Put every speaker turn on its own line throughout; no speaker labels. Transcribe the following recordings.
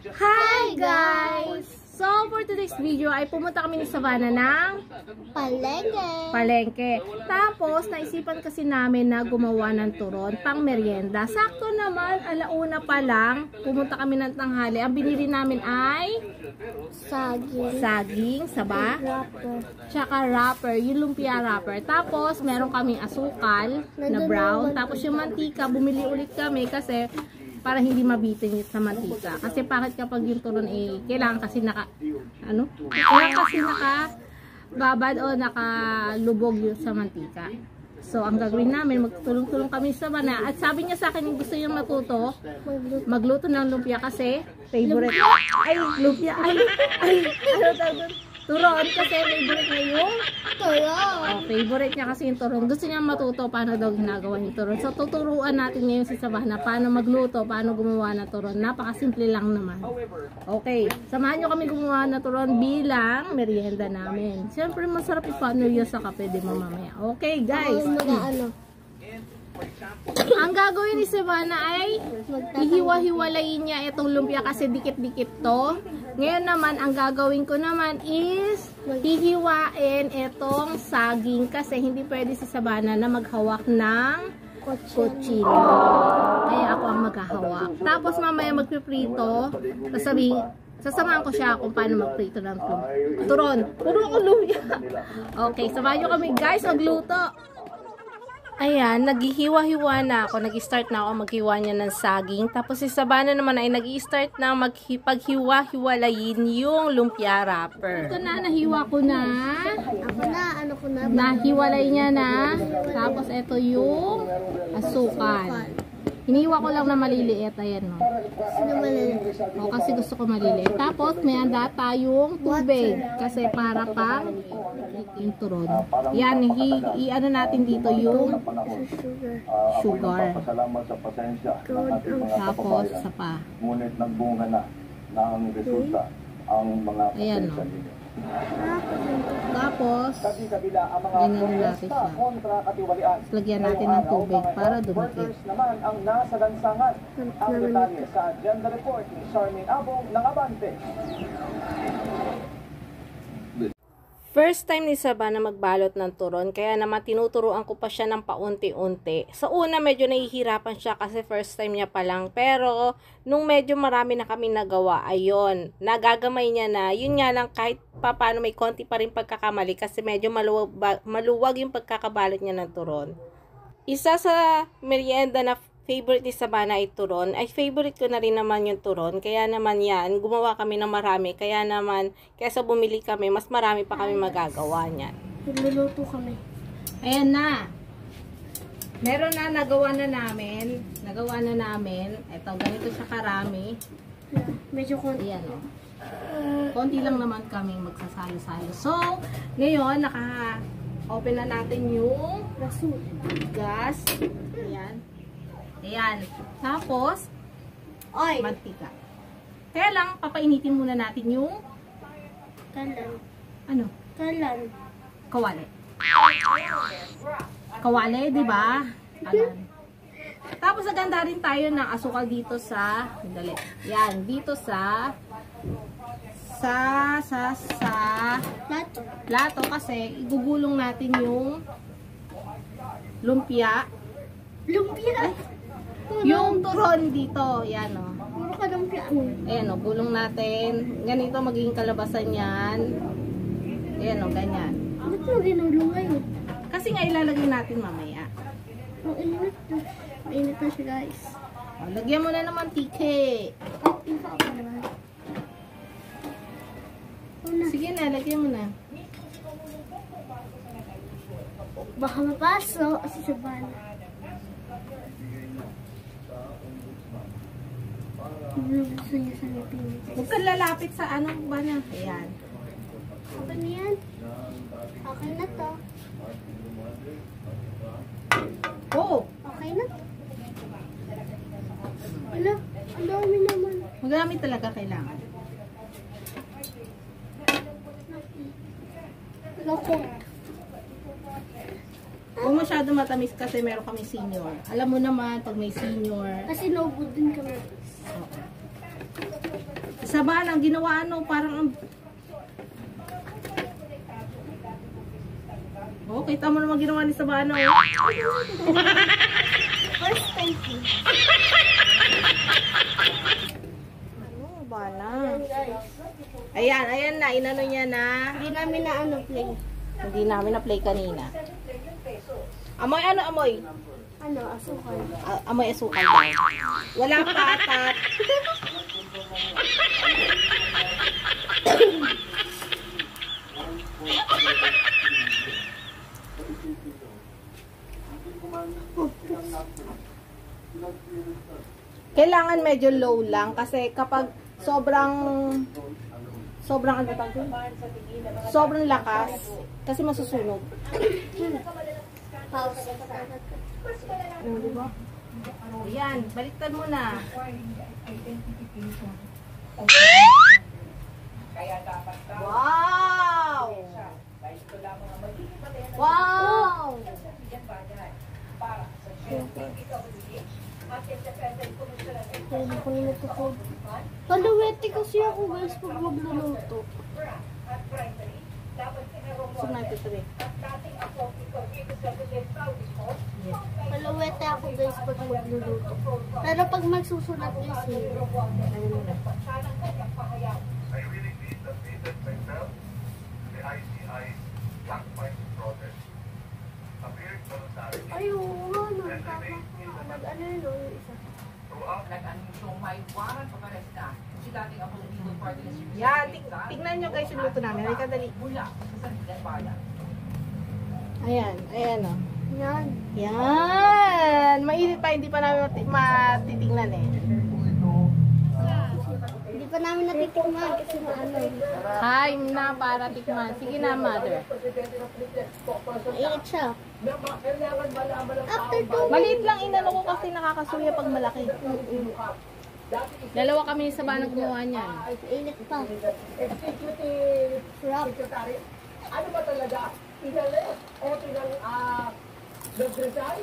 Hi guys! So for today's video ay pumunta kami ni Savannah ng palengke. Tapos naisipan kasi namin na gumawa ng turon pang merienda. Sakto naman, alauna pa lang, pumunta kami ng tanghali. Ang binili namin ay saging, saba, tsaka wrapper, yung lumpia wrapper. Tapos meron kaming asukal na brown. Tapos yung mantika, bumili ulit kami kasi para hindi mabitin sa mantika. Kasi bakit kapag yung turon kailangan kasi babad o nakalubog yun sa mantika. So ang gagawin namin, magtulong-tulong kami sa Savannah. At sabi niya sa akin, gusto niya magluto ng lumpia kasi favorite. Turon kasi favorite niya yung turon. Favorite niya kasi yung turon. Gusto niya matuto paano daw ginagawa yung turon. So tuturuan natin ngayon si Savannah paano magluto, paano gumawa ng turon. Napakasimple lang naman. Okay, samahan niyo kami gumawa ng turon bilang merienda namin. Siyempre masarap i-partner yun sa kape, di mo mamaya. Okay guys. Ang gagawin ni Savannah ay hihiwa-hiwalayin niya itong lumpia kasi dikit-dikit to. Ngayon naman, ang gagawin ko naman is hihiwain itong saging kasi hindi pwede si Savannah na maghawak ng kutsino. Kaya ako ang maghahawak. Tapos mamaya magpiprito, sasamahan ko siya kung paano magprito ng turon. Puro ko lumpia. Okay, samahan nyo kami guys magluto. Ayan, naghihiwa-hiwa na ako. Nag-start na ako maghiwa niya ng saging. Tapos si Savannah naman ay nag-start na paghiwa-hiwalayin yung lumpia wrapper. Ito na, nahiwa ko na. Nahiwalay niya na. Tapos ito yung asukal. Hiniwa ko lang na maliliit. Ayan, no. O, kasi gusto ko maliliit. Tapos may handa tayong tubig. Kasi para pang yung turon. Yan, i-ano natin dito yung sugar. Tapos sapa.
Ngunit nagbunga na ang resulta ang mga
pasensya ninyo. Tapos ganyan natin siya. Lagyan natin ng tubig para dumikit.
Naman ang nasa lansangan. Ang detalye sa agenda report ni Charmaine Abong ng Abante.
First time ni Savannah magbalot ng turon, kaya naman tinuturuan ko pa siya ng paunti-unti. Sa una medyo nahihirapan siya kasi first time niya pa lang, pero nung medyo marami na kami nagawa, ayun, nagagamay niya na. Yun nga lang, kahit paano may konti pa rin pagkakamali kasi medyo maluwag yung pagkakabalot niya ng turon. Isa sa merienda na favorite ni Savannah ay turon. Ay favorite ko na rin naman yung turon. Kaya naman yan, gumawa kami ng marami. Kaya naman, kaysa bumili kami, mas marami pa kami magagawa niyan.
Nagluluto kami.
Ayan na. Meron na, nagawa na namin. Ito, ganito siya karami.
Medyo konti.
Ayan, o. Konti lang naman kami magsasalo-salo. So, ngayon, naka-open na natin yung gas. Ayan. Ayan. Tapos, mantika. Kaya lang, papainitin muna natin yung
Kalan.
ano?
Kalan.
Kawali. Kawali, di ba? Kalan. Tapos, naganda rin tayo ng asukal dito sa, yan, dito sa plato kasi igugulong natin yung lumpia.
Lumpia?
Yung turon dito, yan o.
Puro ka lumpia.
Ayan o, gulong natin. Ganito magiging kalabasan yan. Ayan o, ganyan.
Ba't mo ginulong ngayon?
Kasi nga ilalagay natin mamaya.
Ang init na. Mainit na siya guys.
O, lagyan mo na ng mantika. Sige na, lagyan mo na.
Baka mapaso si Savannah. Gusto niya sa ngipin.
Huwag kang lalapit sa ano ba na. Ayan.
Okay na yan. Okay na to.
Oo.
Okay na to. Ala, ang dami naman.
Magamit talaga kailangan.
Loko.
Huwag masyado matamis kasi meron kami senior. Alam mo naman, pag may senior.
Kasi no good din kami.
Sabana, ang ginawa ano, parang ang... Oh, kita mo naman ginawa ni Sabana.
First time ko.
Ano, Sabana?
Ayan, guys.
Ayan, ayan na. Inano niya na.
Hindi namin na ano play.
Hindi namin na-play kanina. Amoy, ano amoy?
Ano, asukal.
Amoy asukal daw. Wala pa atat. Kailangan medyo low lang kasi kapag sobrang ano tawag doon? Sobrang lakas kasi masusunog.
Pause.
Diba? Ayan, baliktad mo na. Wow! Wow!
Hindi ko na nagkakod. Paluwete kasi ako guys pag magluluto.
So, 93.
Paluwete ako guys pag magluluto. Pero pag magsusulat guys,
I really disaffected myself. The ICI Black Fight protest appeared voluntarily
ayun nga, nag-ano yun yung isa.
throughout
Nag-anunsong may warrant of arrest na si dating opposition party na si
Yan, tingnan nyo guys yung luto namin. Halika dali.
mula sa Sandigan Bayan.
Ayan, ayan o.
Yan.
Yan! Mainit pa, hindi pa namin matitingnan eh.
Hindi pa namin natitikman kasi maano.
Hi na para tikman. Sige na, mother.
Mainit siya. After 2
Maliit lang inano ko kasi nakakasuya pag malaki. Dalawa kami sa banang gumawa niyan.
mainit pa. Sarap.
ano ba talaga? Pinali o pinang nagresay?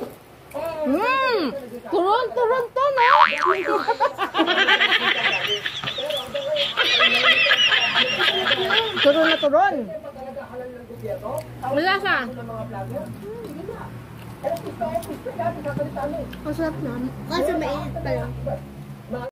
Turon to, no? Turon na turon. Wala ka.
Masarap na. Kasi mainit pa lang.